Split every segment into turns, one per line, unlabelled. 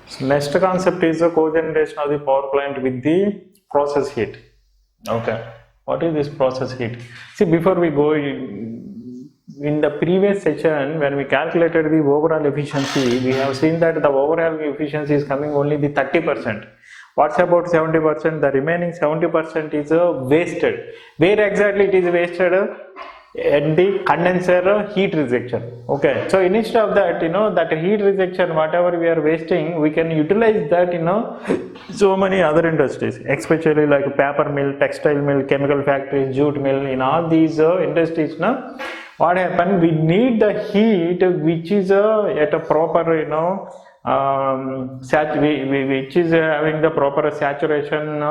So next concept is the cogeneration of the power plant with the process heat. Okay, what is this process heat? See, before we go in the previous session, when we calculated the overall efficiency, we have seen that the overall efficiency is coming only the 30%. What's about 70%? The remaining 70% is wasted. Where exactly it is wasted? At the condenser heat rejection. Okay, so instead of that, that heat rejection, whatever we are wasting, we can utilize that so many other industries, especially like paper mill, textile mill, chemical factories, jute mill. In all these industries, what happen, we need the heat which is at a proper which is having the proper saturation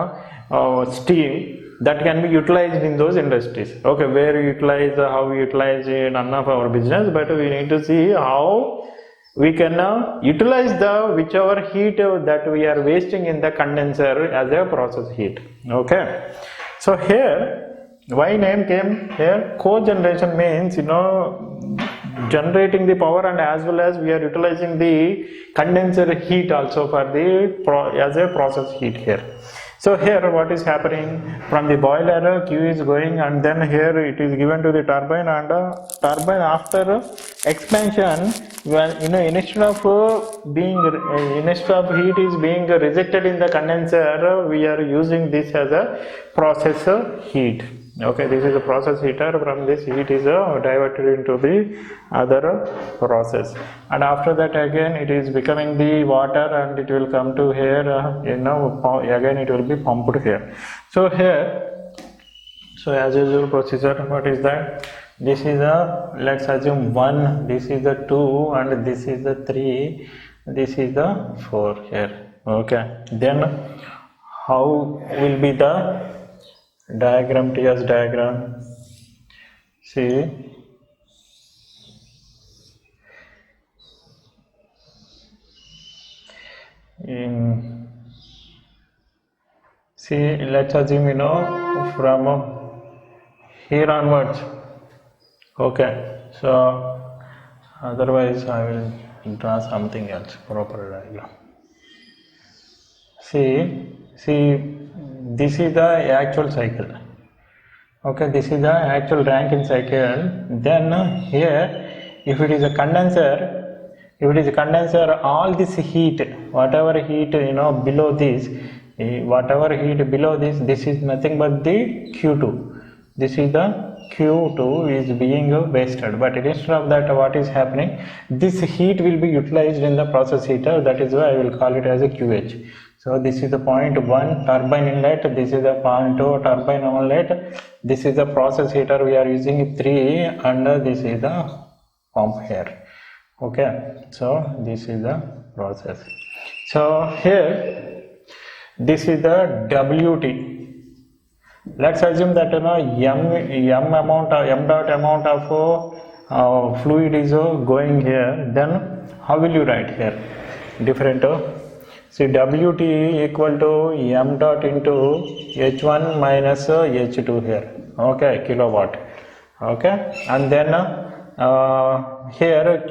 steam that can be utilized in those industries. Okay, where we utilize, how we utilize, none of our business, but we need to see how we can utilize the whichever heat that we are wasting in the condenser as a process heat. Okay, so here why name came here? Cogeneration means generating the power, and as well as we are utilizing the condenser heat also for the as a process heat here. So here what is happening, from the boiler Q is going, and then here it is given to the turbine, and turbine after expansion, when instead of heat is being rejected in the condenser, we are using this as a process heat. Okay, this is a process heater. From this heat is diverted into the other process, and after that again it is becoming the water, and it will come to here, again it will be pumped here. So here, so as usual procedure, what is that? This is a, let's assume 1, this is the 2, and this is the 3, this is the 4 here. Okay, then how will be the diagram, TS diagram? See, let's assume from here onwards. Okay, so otherwise I will draw something else, proper diagram. See, this is the actual cycle. Okay, this is the actual Rankine cycle. Then here, if it is a condenser, all this heat, whatever heat below this, this is nothing but the Q2. This is the Q2 is being wasted, but instead of that, what is happening? This heat will be utilized in the process heater. That is why I will call it as a QH. So this is the point 1 turbine inlet, this is the point 2 turbine outlet, this is the process heater we are using 3, and this is the pump here. Okay, so this is the process. So here, this is the WT. Let's assume that m dot amount of fluid is going here. Then how will you write here? Different. See, WT equal to m dot into H1 minus H2 here. Okay, kilowatt. Okay, and then here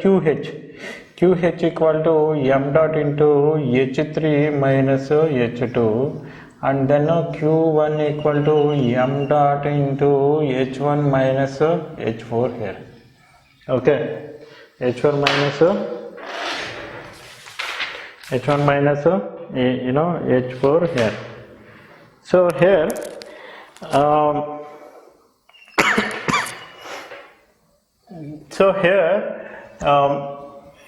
QH equal to m dot into H3 minus H2, and then Q1 equal to m dot into H1 minus H4 here. Okay, H1 minus H4 here. So here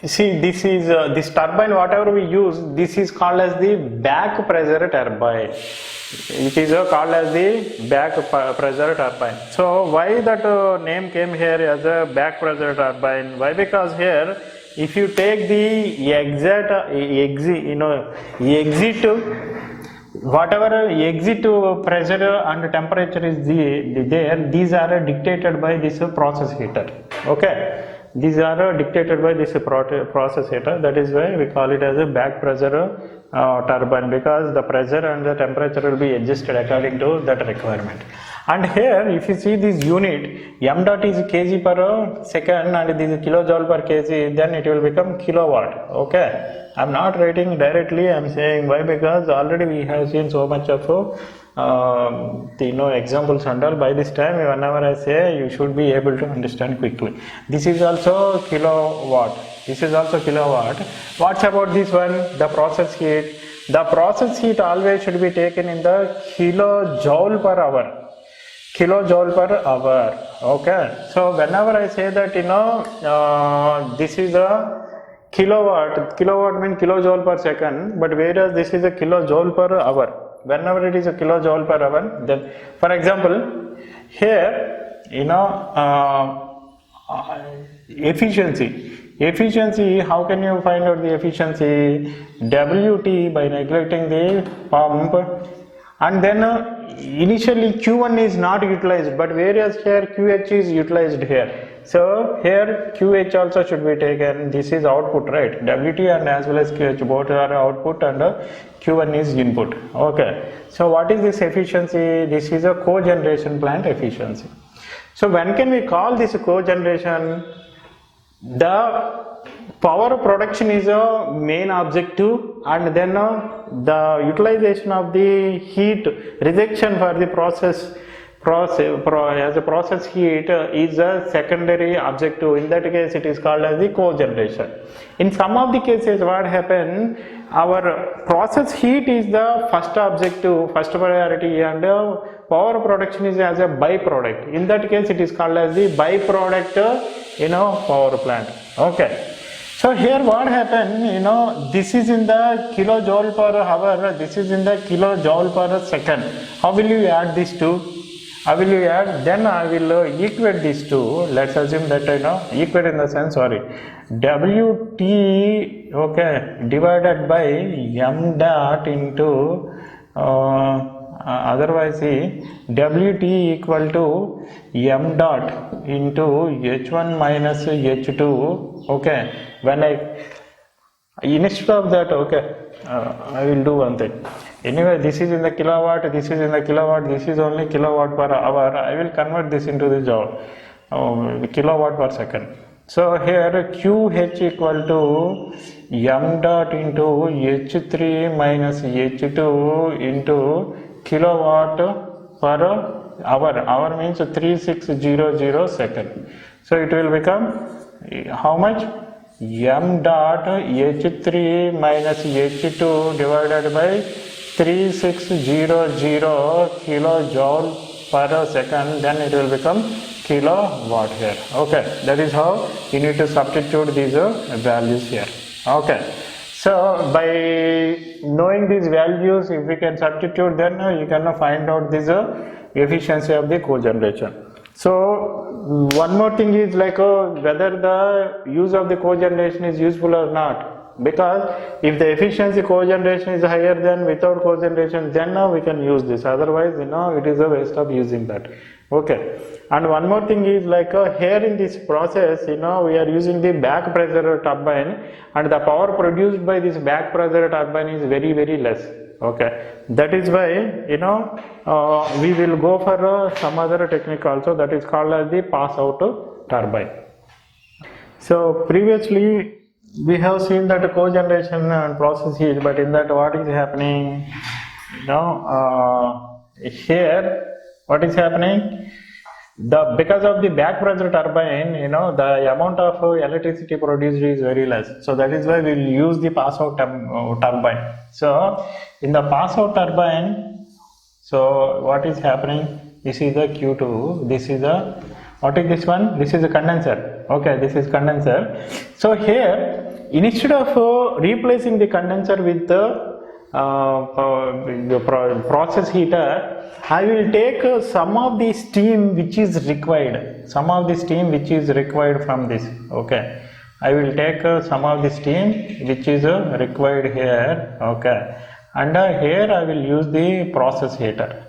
see, this is this turbine, whatever we use, this is called as the back pressure turbine. It is called as the back pressure turbine. So why that name came here as a back pressure turbine? Why? Because here, if you take the exit, whatever exit pressure and temperature is there, these are dictated by this process heater. Okay, these are dictated by this process heater. That is why we call it as a back pressure turbine, because the pressure and the temperature will be adjusted according to that requirement. And here if you see this unit, m dot is kg per second and this is kilojoule per kg, then it will become kilowatt. Okay, I'm not writing directly, I'm saying why, because already we have seen so much of examples and all. By this time whenever I say, you should be able to understand quickly. This is also kilowatt, this is also kilowatt. What's about this one, the process heat? The process heat always should be taken in the kilojoule per hour, kilojoule per hour. Okay, so whenever I say that this is a kilowatt, kilowatt means kilojoule per second, but whereas this is a kilojoule per hour, whenever it is a kilojoule per hour, then for example here efficiency, how can you find out the efficiency? WT by neglecting the pump, and then initially Q1 is not utilized, but whereas here QH is utilized here. So here QH also should be taken. This is output, right? WT and as well as QH both are output and Q1 is input. Okay. So what is this efficiency? This is a cogeneration plant efficiency. So when can we call this cogeneration? The power production is a main objective, and then the utilization of the heat rejection for the process as a process heat is a secondary objective. In that case it is called as the cogeneration. In some of the cases what happen, our process heat is the first objective, first priority, and power production is as a byproduct. In that case it is called as the byproduct power plant. Okay. So here what happened, this is in the kilojoule per hour, this is in the kilojoule per second. How will you add these two? How will you add? Then I will equate these two. Let's assume that equate in the sense, sorry, WT, okay, divided by m dot into otherwise see WT equal to m dot into H1 minus H2. Okay, when instead of that, okay, I will do one thing. Anyway, this is in the kilowatt, this is in the kilowatt, this is only kilowatt per hour. I will convert this into the joule, kilowatt per second. So here QH equal to m dot into H3 minus H2 into kilowatt per hour. Hour means 3600 second. So it will become how much? M dot H3 minus H2 divided by 3600 kilojoule per second, then it will become kilowatt here. Okay, that is how you need to substitute these values here. Okay, so by knowing these values, if we can substitute, then you can find out this efficiency of the cogeneration. So one more thing is like whether the use of the cogeneration is useful or not, because if the efficiency cogeneration is higher than without cogeneration, then we can use this, otherwise it is a waste of using that. Okay, and one more thing is like here in this process we are using the back pressure turbine, and the power produced by this back pressure turbine is very, very less. Okay, that is why we will go for some other technique also, that is called as the passout turbine. So previously we have seen that cogeneration and process heat, but in that what is happening here, what is happening, because of the back pressure turbine, the amount of electricity produced is very less. So that is why we will use the passout turbine. So in the passout turbine, so what is happening, this is the Q2, this is the, what is this one, this is a condenser. Okay, this is condenser. So here instead of replacing the condenser with the process heater, I will take some of the steam which is required, from this. Okay, I will take some of the steam which is required here. Okay, and here I will use the process heater.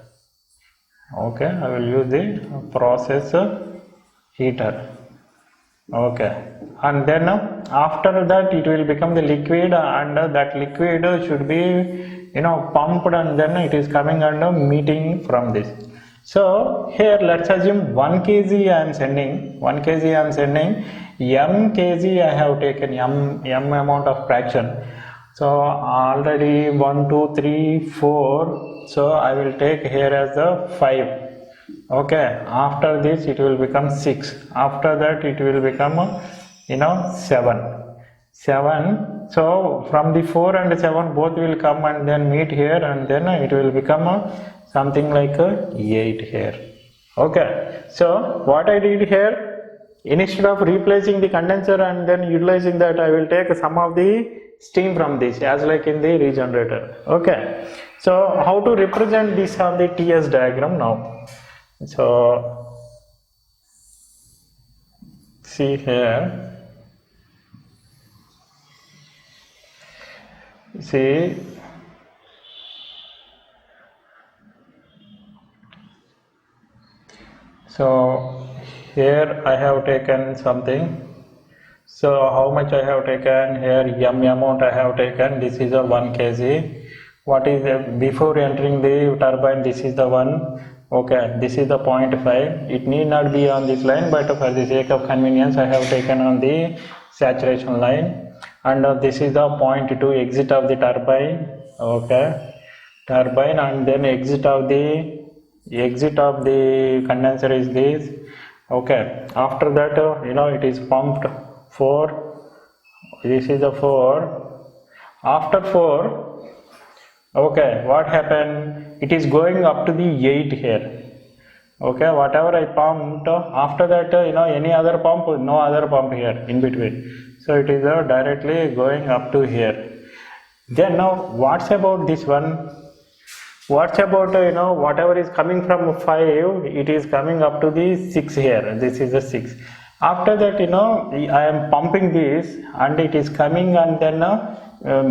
Okay, I will use the process heater. Okay, and then after that it will become the liquid, and that liquid should be pumped, and then it is coming and meeting from this. So here let's assume 1 kg I am sending, 1 kg I am sending, m kg I have taken, m amount of fraction. So already 1 2 3 4, so I will take here as the 5. Okay, after this it will become 6, after that it will become 7. So from the 4 and 7 both will come and then meet here, and then it will become something like 8 here. Okay, so what I did here, instead of replacing the condenser and then utilizing that, I will take some of the steam from this, as like in the regenerator. Okay, so how to represent this on the TS diagram now? So see here, see, so here I have taken something. So how much I have taken here, m amount I have taken, this is a 1 kg. What is before entering the turbine, this is the one. Okay, this is the 0.5. It need not be on this line, but for the sake of convenience I have taken on the saturation line. And this is the 0.2 exit of the turbine. Okay, turbine, and then exit of the condenser is this. Okay, after that it is pumped 4, this is the 4. After 4, okay, what happened, it is going up to the 8 here. Okay, whatever I pumped, after that any other pump, no other pump here in between, so it is directly going up to here. Then now what's about this one, what's about whatever is coming from 5, it is coming up to the 6 here, this is the 6. After that I am pumping this and it is coming and then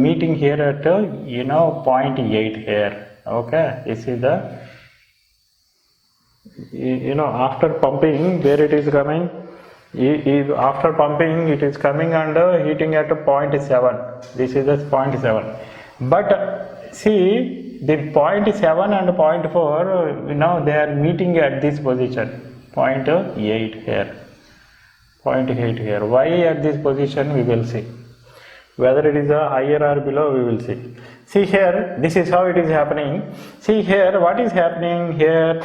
meeting here at 0.8 here. Okay, this is the after pumping, where it is coming, after pumping it is coming and heating at 0.7, this is the 0.7. But see, the 0.7 and 0.4 they are meeting at this position, 0.8 here, 0.8 here. Why at this position we will see, whether it is a higher or below we will see. See here, this is how it is happening. See here, what is happening here,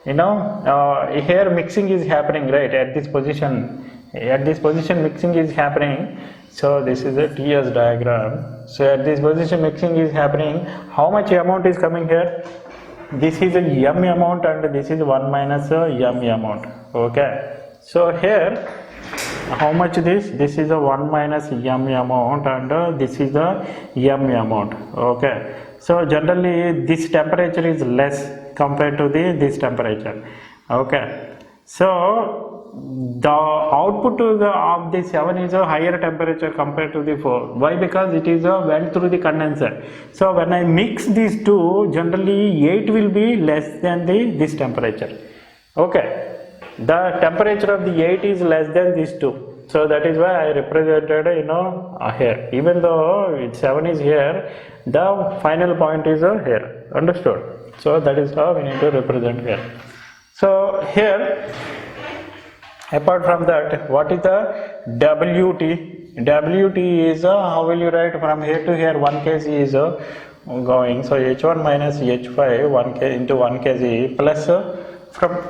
here mixing is happening, right, at this position, mixing is happening. So this is a TS diagram. So at this position mixing is happening. How much amount is coming here? This is a m amount and this is 1 minus m amount. Okay, so here how much this is a 1 minus m amount and this is the m amount. Okay, so generally this temperature is less compared to this temperature. Okay, so the output of the 7 is a higher temperature compared to the 4. Why? Because it is went through the condenser. So when I mix these two, generally 8 will be less than this temperature. Okay, the temperature of the 8 is less than these two. So that is why I represented here. Even though 7 is here, the final point is here. Understood? So that is how we need to represent here. So here, apart from that, what is the WT? WT is how will you write from here to here? 1 kg is going. So H1 minus H5 1 k into 1 kg plus from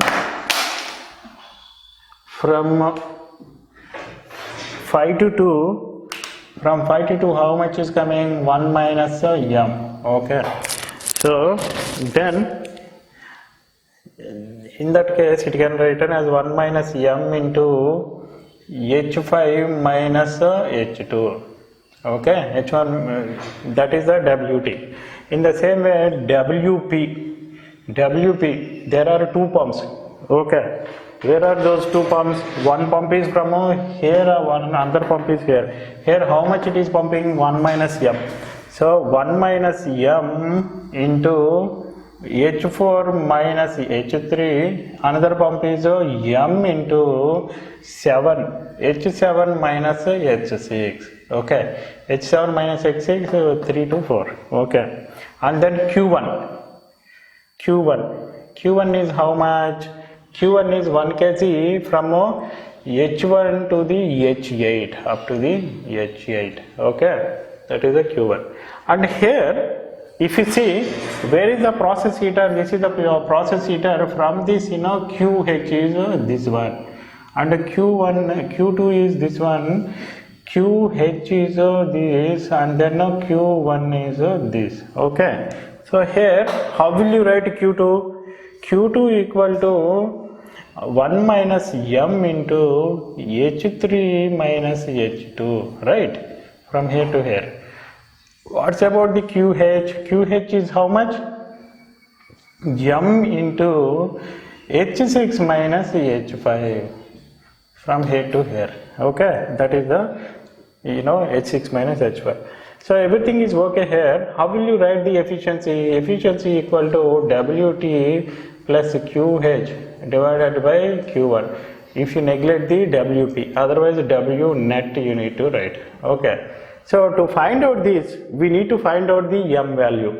5 to 2, from 5 to 2 how much is coming? 1 minus m. Okay, so then in that case it can be written as 1 minus m into H5 minus H2. Okay, H1 that is the WT. In the same way WP, there are two pumps. Okay, where are those two pumps? One pump is from here, one other pump is here. Here how much it is pumping? 1 minus m. So 1 minus m into H4 minus H3, another pump is m into 7, H7 minus H6. Okay, H7 minus H6, 3 to 4. Okay, and then Q1, Q1 is how much? Q1 is 1 kg from H1 to the H8 up to the H8. Okay, that is the Q1. And here, if you see, where is the process heater? This is the process heater. From this, QH is this one, and Q1, Q2 is this one. QH is this, and then Q1 is this. Okay, so here how will you write Q2? Q2 equal to 1 minus m into H3 minus H2, right? From here to here. What's about the QH? QH is how much? M into H6 minus H5, from here to here. Okay, that is the H6 minus H5. So everything is okay here. How will you write the efficiency? Efficiency equal to WT plus QH divided by Q1. If you neglect the WP, otherwise W net you need to write. Okay. So to find out this, we need to find out the M value.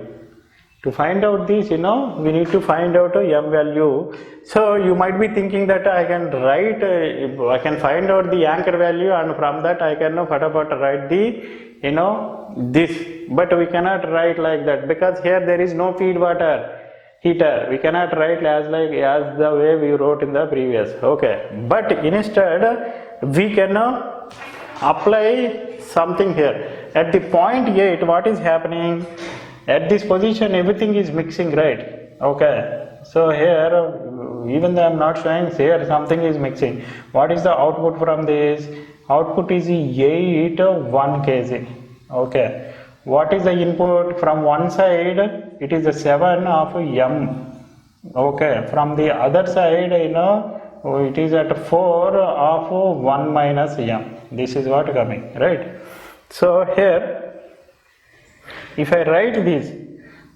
To find out this, we need to find out a M value. So you might be thinking that I can write, I can find out the anchor value, and from that I can write the, this. But we cannot write like that, because here there is no feed water heater. We cannot write as the way we wrote in the previous. Okay. But instead we can apply something here. At the point 8, what is happening? At this position, everything is mixing, right? Okay. So here, even though I am not showing, here something is mixing. What is the output from this? Output is 8 1 kg. Okay. What is the input? From one side, it is a 7 of m. Okay. From the other side, it is at 4 of 1 minus m. This is what coming, right? So here, if I write this,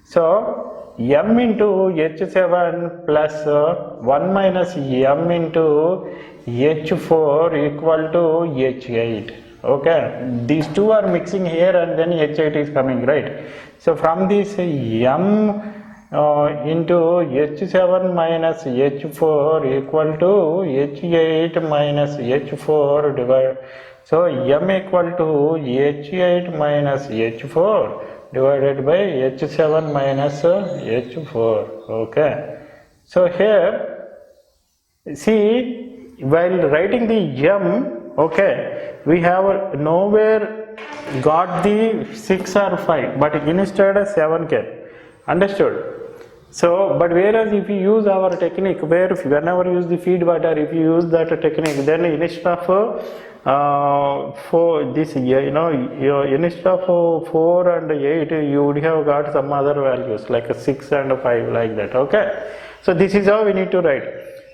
so m into H7 plus 1 minus m into H4 equal to H8. Okay, these two are mixing here, and then H8 is coming, right? So from this m into H7 minus H4 equal to H8 minus H4 divided. So m equal to H8 minus H4 divided by H7 minus H4. Okay. So here, see, while writing the m, okay, we have nowhere got the 6 or 5, but instead 7 came. Understood? So, but whereas if you use our technique, where whenever you use the feed water, if you use that technique, then instead of for this year, instead of 4 and 8, you would have got some other values like 6 and 5, like that. Okay. So this is how we need to write.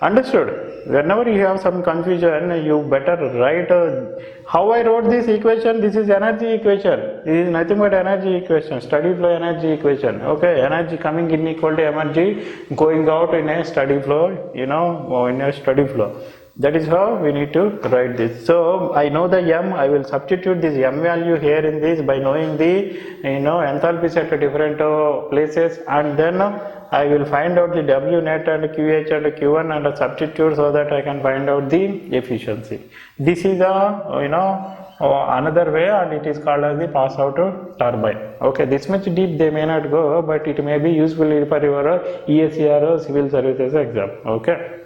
Understood? Whenever you have some confusion, you better write how I wrote this equation. This is energy equation. This is nothing but energy equation, steady flow energy equation. Okay, energy coming in equal to energy going out in a steady flow, in a steady flow. That is how we need to write this. So I know the m, I will substitute this m value here in this by knowing the enthalpies at different places, and then I will find out the W net and QH and Q1 and substitute so that I can find out the efficiency. This is another way, and it is called as the pass out turbine. Okay, this much deep they may not go, but it may be useful for your ESC or civil services exam. Okay.